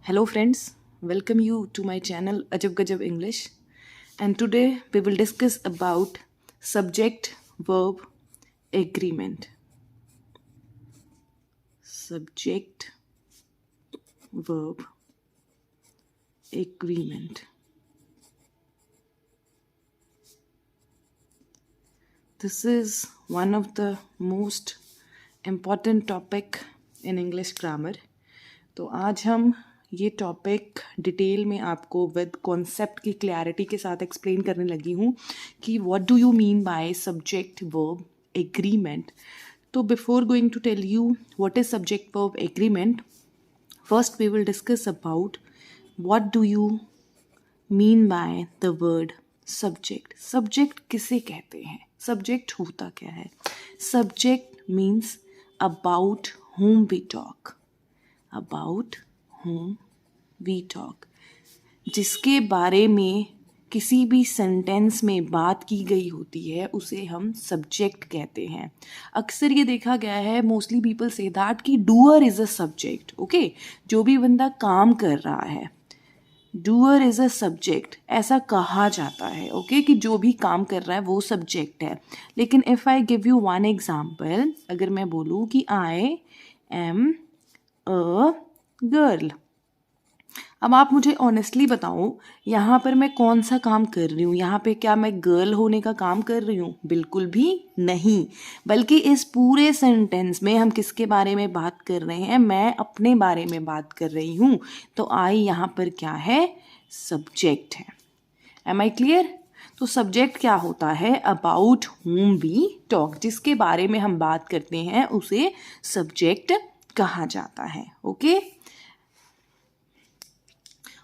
Hello friends, welcome you to my channel Ajab Gajab English, and today we will discuss about subject verb agreement. Subject verb agreement. This is one of the most important topic in English grammar. तो आज हम ये topic detail में आपको with concept की clarity के साथ explain करने लगी हूँ कि what do you mean by subject verb agreement. तो before going to tell you what is subject verb agreement, first we will discuss about what do you mean by the word subject. Subject किसे कहते हैं? Subject होता क्या है? Subject means about whom we talk. About whom we talk. जिसके बारे में किसी भी सेंटेंस में बात की गई होती है उसे हम सब्जेक्ट कहते हैं. अक्सर ये देखा गया है, मोस्टली पीपल से दैट कि doer is a subject. Okay, जो भी बंदा काम कर रहा है, डूअर इज़ अ सब्जेक्ट, ऐसा कहा जाता है. ओके, कि जो भी काम कर रहा है वो सब्जेक्ट है. लेकिन if I give you one example, अगर मैं बोलूँ कि आई एम अ गर्ल, अब आप मुझे ऑनेस्टली बताओ यहाँ पर मैं कौन सा काम कर रही हूँ? यहाँ पे क्या मैं गर्ल होने का काम कर रही हूँ? बिल्कुल भी नहीं. बल्कि इस पूरे सेंटेंस में हम किसके बारे में बात कर रहे हैं? मैं अपने बारे में बात कर रही हूँ. तो आई यहाँ पर क्या है? सब्जेक्ट है. Am I clear? तो सब्जेक्ट क्या होता है? About whom we talk. जिसके बारे में हम बात करते हैं उसे सब्जेक्ट कहा जाता है. ओके,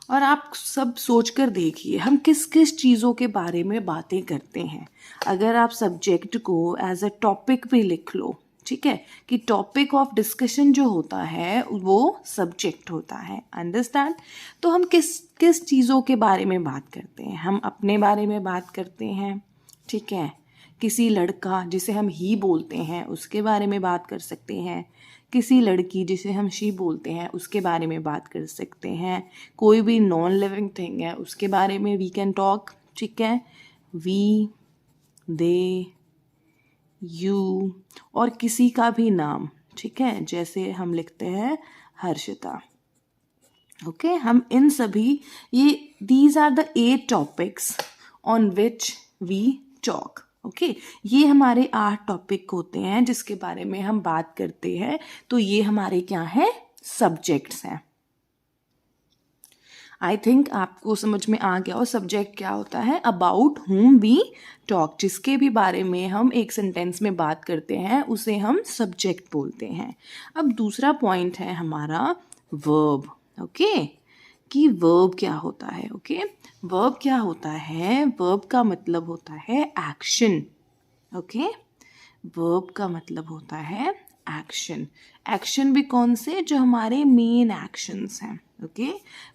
और आप सब सोच कर देखिए हम किस किस चीज़ों के बारे में बातें करते हैं. अगर आप सब्जेक्ट को एज अ टॉपिक भी लिख लो, ठीक है, कि टॉपिक ऑफ डिस्कशन जो होता है वो सब्जेक्ट होता है. अंडरस्टैंड? तो हम किस किस चीज़ों के बारे में बात करते हैं? हम अपने बारे में बात करते हैं, ठीक है. किसी लड़का जिसे हम ही बोलते हैं उसके बारे में बात कर सकते हैं. किसी लड़की जिसे हम शी बोलते हैं उसके बारे में बात कर सकते हैं. कोई भी नॉन लिविंग थिंग है उसके बारे में वी कैन टॉक, ठीक है. वी, दे, यू, और किसी का भी नाम, ठीक है, जैसे हम लिखते हैं हर्षिता. ओके, हम इन सभी ये these are the 8 topics on which we talk. Okay, ये हमारे 8 टॉपिक होते हैं जिसके बारे में हम बात करते हैं. तो ये हमारे क्या है? सब्जेक्ट्स हैं. आई थिंक आपको समझ में आ गया. और सब्जेक्ट क्या होता है? About whom we talk. जिसके भी बारे में हम एक सेंटेंस में बात करते हैं उसे हम सब्जेक्ट बोलते हैं. अब दूसरा पॉइंट है हमारा वर्ब. ओके, कि वर्ब क्या होता है? ओके, वर्ब क्या होता है? वर्ब का मतलब होता है एक्शन. ओके, वर्ब का मतलब होता है एक्शन. एक्शन भी कौन से? जो हमारे मेन एक्शंस हैं. Okay,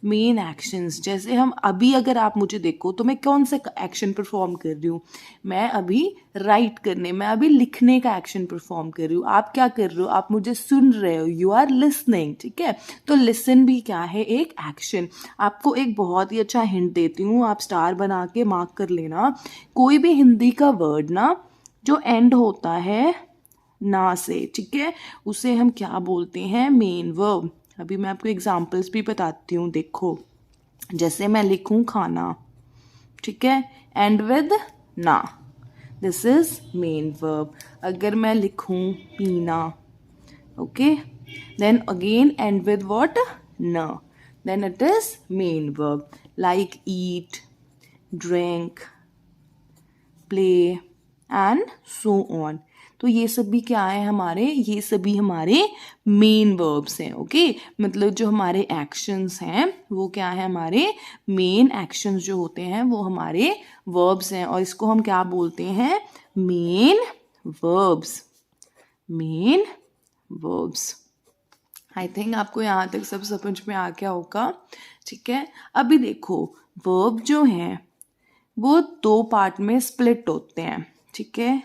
main actions. जैसे हम अभी अगर आप मुझे देखो तो मैं कौन सा एक्शन परफॉर्म कर रही हूँ? मैं अभी राइट करने, मैं अभी लिखने का एक्शन परफॉर्म कर रही हूँ. आप क्या कर रहे हो? आप मुझे सुन रहे हो. यू आर लिसनिंग, ठीक है. तो लिसन भी क्या है? एक एक्शन. आपको एक बहुत ही अच्छा हिंट देती हूँ, आप स्टार बना के मार्क कर लेना. कोई भी हिंदी का वर्ड ना जो एंड होता है ना से, ठीक है, उसे हम क्या बोलते हैं? Main verb. अभी मैं आपको एग्जांपल्स भी बताती हूँ. देखो, जैसे मैं लिखूँ खाना, ठीक है, एंड विद ना, दिस इज मेन वर्ब. अगर मैं लिखूँ पीना, okay, then again end with what? न, then it is main verb. Like eat, drink, play and so on. तो ये सब भी क्या है हमारे? ये सभी हमारे मेन वर्ब्स हैं. ओके, मतलब जो हमारे एक्शंस हैं वो क्या है? हमारे मेन एक्शंस जो होते हैं वो हमारे वर्ब्स हैं. और इसको हम क्या बोलते हैं? Main verbs. Main verbs. I think आपको यहाँ तक सब समझ में आ गया होगा, ठीक है. अभी देखो, वर्ब जो हैं वो 2 पार्ट में स्प्लिट होते हैं, ठीक है.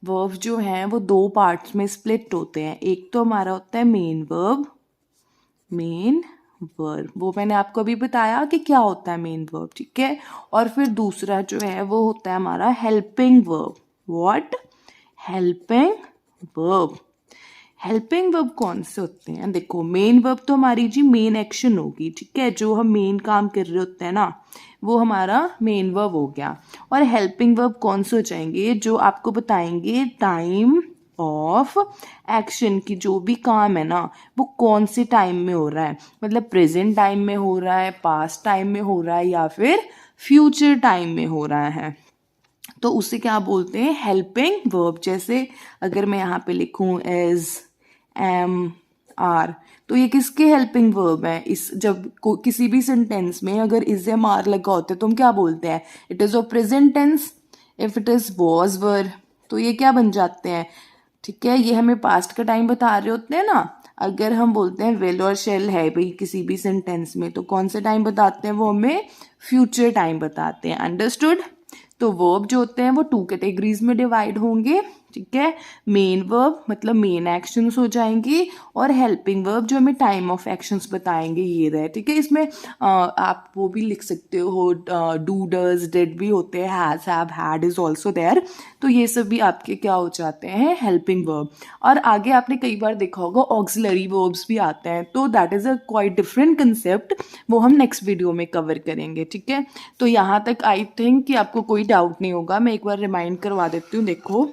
वर्ब जो हैं वो 2 पार्ट्स में स्प्लिट होते हैं. एक तो हमारा होता है मेन वर्ब, मेन वर्ब, वो मैंने आपको अभी बताया कि क्या होता है मेन वर्ब, ठीक है। और फिर दूसरा जो है वो होता है हमारा helping verb. What? Helping verb. Helping verb कौन से होते हैं? देखो, मेन वर्ब तो हमारी जी मेन एक्शन होगी, ठीक है, जो हम मेन काम कर रहे होते हैं ना, वो हमारा मेन वर्ब हो गया। और हेल्पिंग वर्ब कौन से हो जाएंगे? जो आपको बताएंगे टाइम ऑफ एक्शन की, जो भी काम है ना वो कौन से टाइम में हो रहा है, मतलब प्रेजेंट टाइम में हो रहा है, पास्ट टाइम में हो रहा है, या फिर फ्यूचर टाइम में हो रहा है, तो उसे क्या बोलते हैं? Helping verb. जैसे अगर मैं यहाँ पे लिखूँ एज, एम, आर, तो ये किसके हेल्पिंग वर्ब है? इस जब किसी भी सेंटेंस में अगर इज एम आर लगा होता है तो हम क्या बोलते हैं? It is of present tense. If it is was were तो ये क्या बन जाते हैं? ठीक है, ये हमें पास्ट का टाइम बता रहे होते हैं ना। अगर हम बोलते हैं विल और शेल है भाई किसी भी सेंटेंस में, तो कौन से टाइम बताते हैं? वो हमें फ्यूचर टाइम बताते हैं। अंडरस्टूड? तो वर्ब जो होते हैं वो 2 कैटेगरीज में डिवाइड होंगे, ठीक है। मेन वर्ब मतलब मेन एक्शंस हो जाएंगे, और हेल्पिंग वर्ब जो हमें टाइम ऑफ एक्शंस बताएंगे, ये रहे, ठीक है। इसमें आप वो भी लिख सकते हो, डू, डज, डिड भी होते हैं, has, have, had is also there, तो ये सब भी आपके क्या हो जाते हैं? Helping verb. और आगे आपने कई बार देखा होगा ऑक्सिलरी वर्ब्स भी आते हैं, तो that is a quite different concept, वो हम नेक्स्ट वीडियो में कवर करेंगे, ठीक है। तो यहाँ तक आई थिंक कि आपको कोई डाउट नहीं होगा। मैं एक बार रिमाइंड करवा देती हूँ। देखो,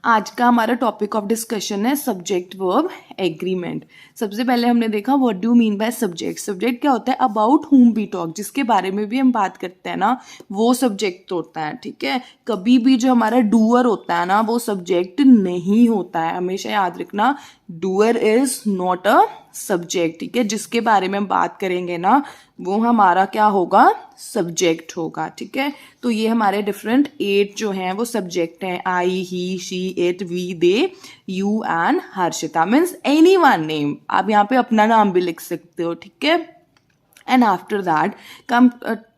आज का हमारा टॉपिक ऑफ डिस्कशन है सब्जेक्ट वर्ब एग्रीमेंट। सबसे पहले हमने देखा what do mean by subject. Subject क्या होता है? अबाउट हुम वी टॉक, जिसके बारे में भी हम बात करते हैं ना, वो सब्जेक्ट होता है, ठीक है। कभी भी जो हमारा डूअर होता है ना वो सब्जेक्ट नहीं होता है, हमेशा याद रखना, doer is not a subject, ठीक है। जिसके बारे में हम बात करेंगे ना वो हमारा क्या होगा? सब्जेक्ट होगा, ठीक है। तो ये हमारे डिफरेंट 8 जो हैं वो सब्जेक्ट हैं, I, he, she, it, we, they, you and Harshita, means any one name. आप यहाँ पे अपना नाम भी लिख सकते हो, ठीक है। And after that come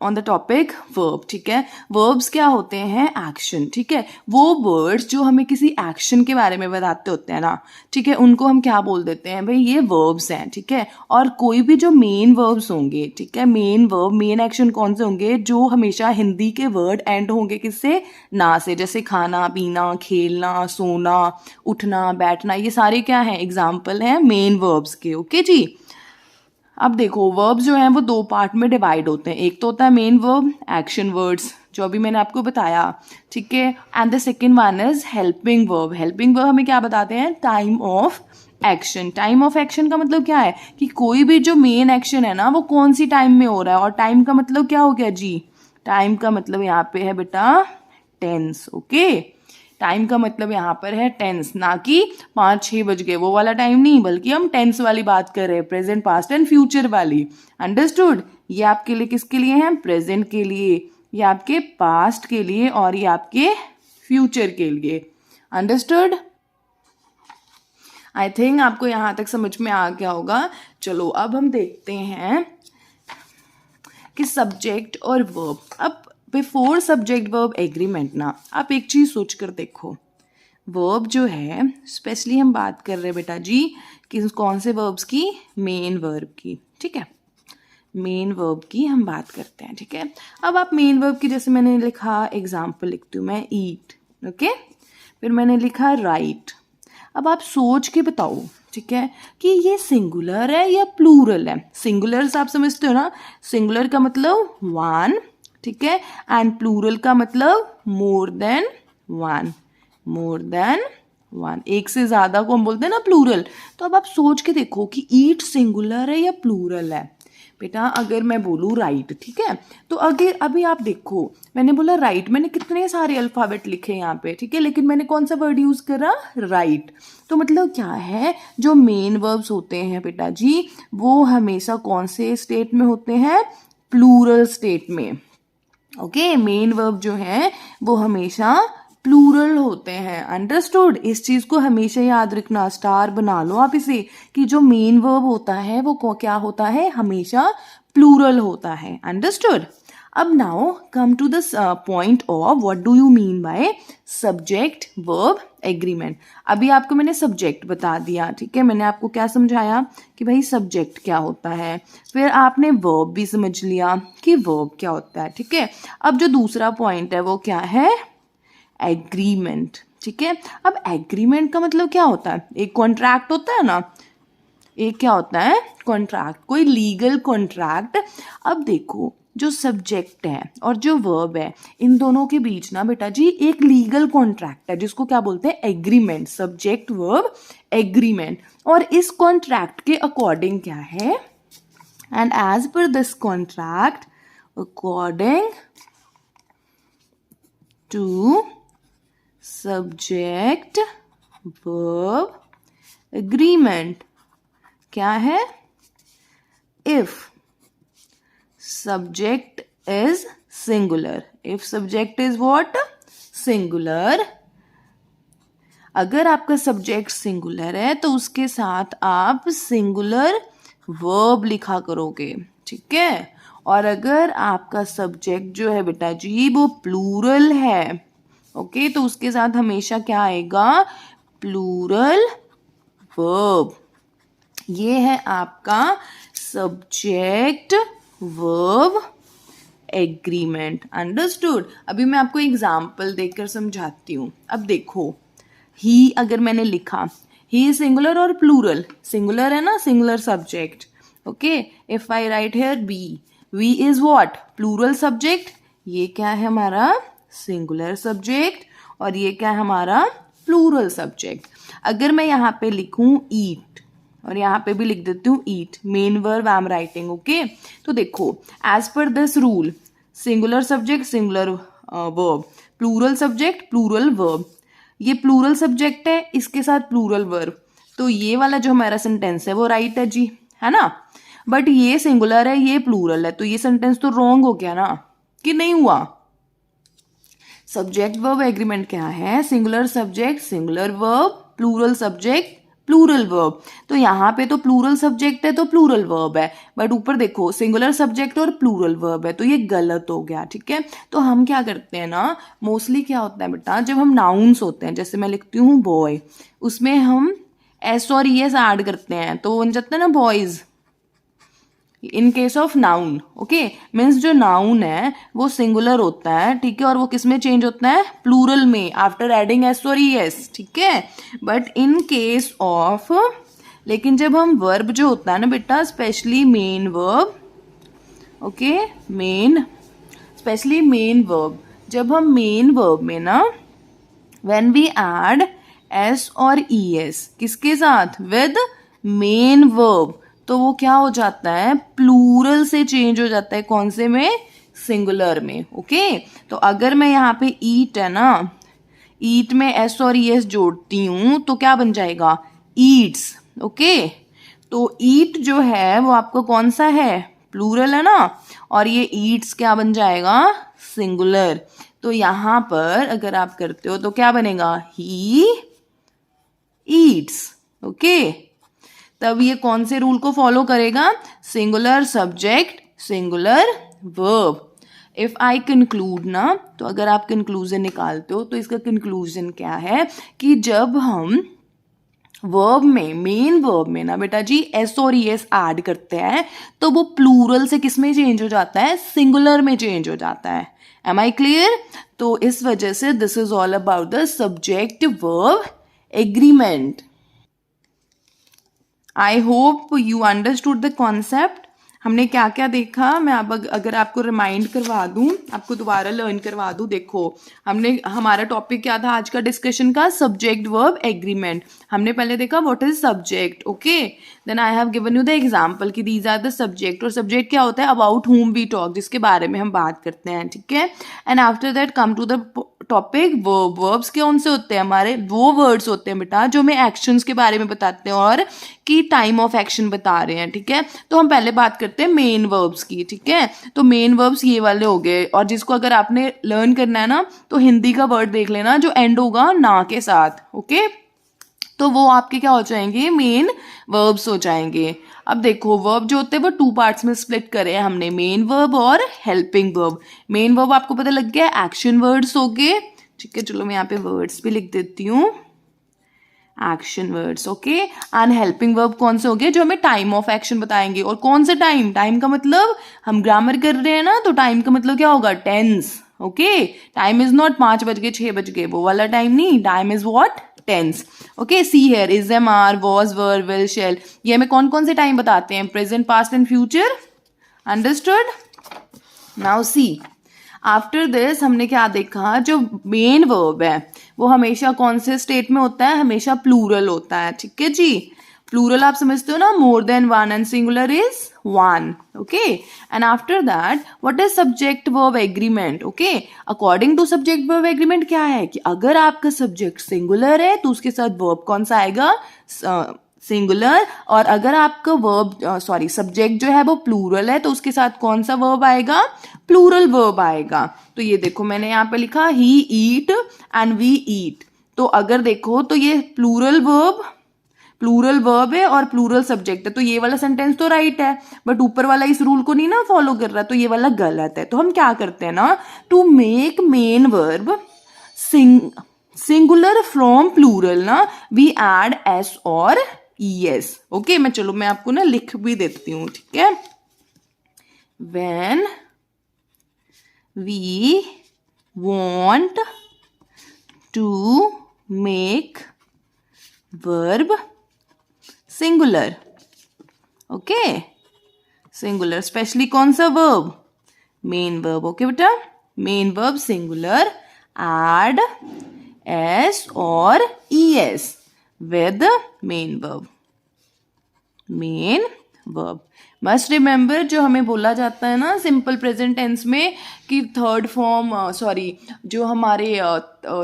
on the topic verb, ठीक है। वर्ब्स क्या होते हैं? एक्शन, ठीक है। वो वर्ड्स जो हमें किसी एक्शन के बारे में बताते होते हैं ना, ठीक है, उनको हम क्या बोल देते हैं? भाई ये वर्ब्स हैं, ठीक है। और कोई भी जो मेन वर्ब्स होंगे, ठीक है, मेन वर्ब, मेन एक्शन कौन से होंगे? जो हमेशा हिंदी के वर्ड एंड होंगे किससे? ना से, जैसे खाना, पीना, खेलना, सोना, उठना, बैठना, ये सारे क्या हैं? एग्जाम्पल हैं मेन वर्ब्स के, ओके जी। अब देखो, वर्ब्स जो हैं वो 2 पार्ट में डिवाइड होते हैं। एक तो होता है मेन वर्ब, एक्शन वर्ड्स, जो अभी मैंने आपको बताया, ठीक है। And the second one is helping verb. Helping verb हमें क्या बताते हैं? Time of action. Time of action का मतलब क्या है? कि कोई भी जो मेन एक्शन है ना वो कौन सी टाइम में हो रहा है। और टाइम का मतलब क्या हो गया जी? टाइम का मतलब यहाँ पे है बेटा टेंस, ओके। टाइम का मतलब यहाँ पर है टेंस, ना कि 5-6 बज गए वो वाला टाइम नहीं, बल्कि हम टेंस वाली बात कर रहे हैं, प्रेजेंट, पास्ट एंड फ्यूचर वाली। अंडरस्टूड? ये आपके लिए किसके लिए है? प्रेजेंट के लिए, ये आपके पास्ट के लिए, और ये आपके फ्यूचर के लिए। अंडरस्टूड? आई थिंक आपको यहाँ तक समझ में आ गया होगा। चलो अब हम देखते हैं कि सब्जेक्ट और वर्ब। अब बिफोर सब्जेक्ट वर्ब एग्रीमेंट ना, आप एक चीज सोच कर देखो, वर्ब जो है, स्पेशली हम बात कर रहे हैं बेटा जी कि कौन से वर्ब्स की? मेन वर्ब की, ठीक है। मेन वर्ब की हम बात करते हैं, ठीक है। अब आप मेन वर्ब की, जैसे मैंने लिखा, एग्जाम्पल लिखती हूँ मैं, ईट, ओके। फिर मैंने लिखा राइट। अब आप सोच के बताओ, ठीक है, कि ये सिंगुलर है या प्लूरल है? सिंगुलर आप समझते हो ना, सिंगुलर का मतलब वन, ठीक है, एंड प्लूरल का मतलब मोर देन वन। मोर देन वन, एक से ज्यादा को हम बोलते हैं ना प्लूरल। तो अब आप सोच के देखो कि ईट सिंगुलर है या प्लूरल है। बेटा अगर मैं बोलूँ राइट, ठीक है, तो अगर अभी आप देखो, मैंने बोला राइट, मैंने कितने सारे अल्फाबेट लिखे यहाँ पे, ठीक है, लेकिन मैंने कौन सा वर्ड यूज करा? राइट। तो मतलब क्या है? जो मेन वर्ब्स होते हैं बेटा जी वो हमेशा कौन से स्टेट में होते हैं? प्लूरल स्टेट में, ओके। मेन वर्ब जो है वो हमेशा प्लूरल होते हैं। अंडरस्टूड? इस चीज को हमेशा याद रखना, स्टार बना लो आप इसे, कि जो मेन वर्ब होता है वो क्या होता है? हमेशा प्लूरल होता है। अंडरस्टूड? अब now come to the point of what do you mean by subject verb agreement. अभी आपको मैंने सब्जेक्ट बता दिया, ठीक है, मैंने आपको क्या समझाया कि भाई सब्जेक्ट क्या होता है, फिर आपने वर्ब भी समझ लिया कि वर्ब क्या होता है, ठीक है। अब जो दूसरा पॉइंट है वो क्या है, एग्रीमेंट, ठीक है। अब एग्रीमेंट का मतलब क्या होता है, एक कॉन्ट्रैक्ट होता है ना, एक क्या होता है, कॉन्ट्रैक्ट, कोई लीगल कॉन्ट्रैक्ट। अब देखो जो सब्जेक्ट है और जो वर्ब है, इन दोनों के बीच ना बेटा जी एक लीगल कॉन्ट्रैक्ट है जिसको क्या बोलते हैं, एग्रीमेंट, सब्जेक्ट वर्ब एग्रीमेंट। और इस कॉन्ट्रैक्ट के अकॉर्डिंग क्या है, and as per this contract, according to subject verb agreement, क्या है, if subject is singular, if subject is what, singular, अगर आपका सब्जेक्ट सिंगुलर है तो उसके साथ आप सिंगुलर वर्ब लिखा करोगे, ठीक है। और अगर आपका सब्जेक्ट जो है बेटा जी वो प्लूरल है, ओके, तो उसके साथ हमेशा क्या आएगा, प्लूरल वर्ब। ये है आपका सब्जेक्ट वर्ब एग्रीमेंट, अंडरस्टूड। अभी मैं आपको एग्जाम्पल देकर समझाती हूँ। अब देखो, ही अगर मैंने लिखा, ही सिंगुलर और प्लूरल, सिंगुलर है ना, singular subject, okay. If I write here B, we is what, plural subject, ये क्या है हमारा सिंगुलर सब्जेक्ट, और ये क्या है हमारा प्लूरल सब्जेक्ट। अगर मैं यहाँ पे लिखूं ईट, और यहाँ पे भी लिख देती हूँ eat, main verb I am writing, okay. तो देखो as per this rule, singular subject singular verb, plural subject plural verb, ये प्लूरल सब्जेक्ट है इसके साथ प्लूरल वर्ब, तो ये वाला जो हमारा सेंटेंस है वो राइट है जी, है ना। बट ये सिंगुलर है ये प्लूरल है, तो ये सेंटेंस तो रॉन्ग हो गया ना, कि नहीं हुआ। सब्जेक्ट वर्ब एग्रीमेंट क्या है, singular subject singular verb, plural subject plural verb. तो यहाँ पे तो प्लूरल सब्जेक्ट है तो प्लूरल वर्ब है, बट ऊपर देखो सिंगुलर सब्जेक्ट और प्लूरल वर्ब है, तो ये गलत हो गया, ठीक है। तो हम क्या करते हैं ना, मोस्टली क्या होता है बेटा, जब हम नाउन्स होते हैं, जैसे मैं लिखती हूँ बॉय, उसमें हम एस और ई एस ऐड करते हैं तो बन जाता है ना boys, in case of noun, okay. Means जो नाउन है वो सिंगुलर होता है, ठीक है, और वो किस में चेंज होता है, प्लूरल में, आफ्टर एडिंग एस और ई एस, ठीक है। बट इन केस ऑफ, लेकिन जब हम वर्ब जो होता है ना बेटा, specially main verb, okay, main, specially main verb, जब हम मेन वर्ब में ना व्हेन वी ऐड एस और ई एस किसके साथ, विद मेन वर्ब, तो वो क्या हो जाता है, प्लूरल से चेंज हो जाता है, कौन से में, सिंगुलर में, ओके। तो अगर मैं यहाँ पे ईट है ना, ईट में एस और ई एस जोड़ती हूँ तो क्या बन जाएगा, ईट्स, ओके। तो ईट जो है वो आपका कौन सा है, प्लूरल है ना, और ये ईट्स क्या बन जाएगा, सिंगुलर। तो यहाँ पर अगर आप करते हो तो क्या बनेगा, ही ईट्स, ओके। तब ये कौन से रूल को फॉलो करेगा, singular subject singular verb. If I conclude ना, तो अगर आप कंक्लूजन निकालते हो तो इसका कंक्लूजन क्या है कि जब हम वर्ब में, मेन वर्ब में ना बेटा जी एस और ई एस ऐड करते हैं तो वो प्लूरल से किस में चेंज हो जाता है, सिंगुलर में चेंज हो जाता है। Am I clear. तो इस वजह से this is all about the subject verb agreement. I hope you understood the concept. हमने क्या क्या देखा, मैं अब अगर आपको रिमाइंड करवा दूं, आपको दोबारा लर्न करवा दूं। देखो हमने, हमारा टॉपिक क्या था आज का डिस्कशन का, सब्जेक्ट वर्ब एग्रीमेंट। हमने पहले देखा what is subject, okay. Then I have given you the example कि दीज आर द सब्जेक्ट, और सब्जेक्ट क्या होता है, अबाउट हुम वी टॉक, जिसके बारे में हम बात करते हैं, ठीक है। And after that come to the topic verb. Verbs कौन से होते हैं हमारे, वो वर्ड्स होते हैं बेटा जो हमें एक्शंस के बारे में बताते हैं और कि टाइम ऑफ एक्शन बता रहे हैं, ठीक है। तो हम पहले बात करते हैं मेन वर्ब्स की, ठीक है। तो मेन वर्ब्स ये वाले हो गए, और जिसको अगर आपने लर्न करना है ना तो हिंदी का वर्ड देख लेना जो एंड होगा ना के साथ, ओके। तो वो आपके क्या हो जाएंगे, मेन वर्ब्स हो जाएंगे। अब देखो वर्ब जो होते हैं वो 2 पार्ट्स में स्प्लिट करे हैं हमने, मेन वर्ब और हेल्पिंग वर्ब। मेन वर्ब आपको पता लग गया, एक्शन वर्ड्स हो गए, ठीक है। चलो मैं यहाँ पे वर्ड्स भी लिख देती हूँ, action words, okay. And helping verb कौन से हो गए, जो हमें टाइम ऑफ एक्शन बताएंगे। और कौन से टाइम, टाइम का मतलब हम ग्रामर कर रहे हैं ना, तो टाइम का मतलब क्या होगा, tense, okay. Time is not 5 बज गए 6 बज गए वो वाला टाइम नहीं, time is what, tense, okay. See here, is, am, are, was, were, will, shall, ये हमें कौन कौन से टाइम बताते हैं, present, past and future, understood. Now see, after this हमने क्या देखा, जो मेन वर्ब है वो हमेशा कौन से स्टेट में होता है, हमेशा प्लूरल होता है, ठीक है जी। प्लूरल आप समझते हो ना, more than one, and singular is one, okay. And after that what is subject verb agreement, okay. According to subject verb agreement क्या है कि अगर आपका सब्जेक्ट सिंगुलर है तो उसके साथ वर्ब कौन सा आएगा, सिंगुलर। और अगर आपका वर्ब सब्जेक्ट जो है वो प्लूरल है तो उसके साथ कौन सा वर्ब आएगा, प्लूरल वर्ब आएगा। तो ये देखो मैंने यहाँ पे लिखा ही ईट एंड वी ईट, तो अगर देखो तो ये प्लूरल वर्ब है और प्लूरल सब्जेक्ट है, तो ये वाला सेंटेंस तो राइट है, बट ऊपर वाला इस रूल को नहीं ना फॉलो कर रहा, तो ये वाला गलत है। तो हम क्या करते हैं ना, to make main verb singular from plural ना, वी एड एस और ES, ओके। मैं आपको ना लिख भी देती हूँ, ठीक है। When we want to make verb singular, okay, singular, specially कौन सा वर्ब, मेन वर्ब, ओके बेटा, main verb singular, add S और ES with main verb. Must remember, जो हमें बोला जाता है ना सिंपल प्रेजेंट टेंस में कि जो हमारे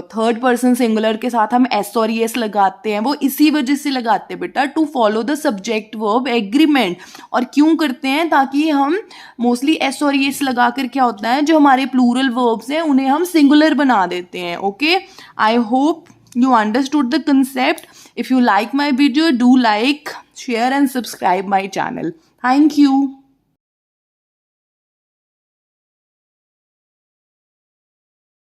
थर्ड पर्सन सिंगुलर के साथ हम S और ES लगाते हैं, वो इसी वजह से लगाते हैं बेटा, to follow the subject verb agreement. और क्यों करते हैं, ताकि हम मोस्टली S और ES लगा कर क्या होता है, जो हमारे प्लूरल वर्ब्स हैं उन्हें हम सिंगुलर बना देते हैं, okay. I hope you understood the concept. If you like my video, do like, share and subscribe my channel. Thank you.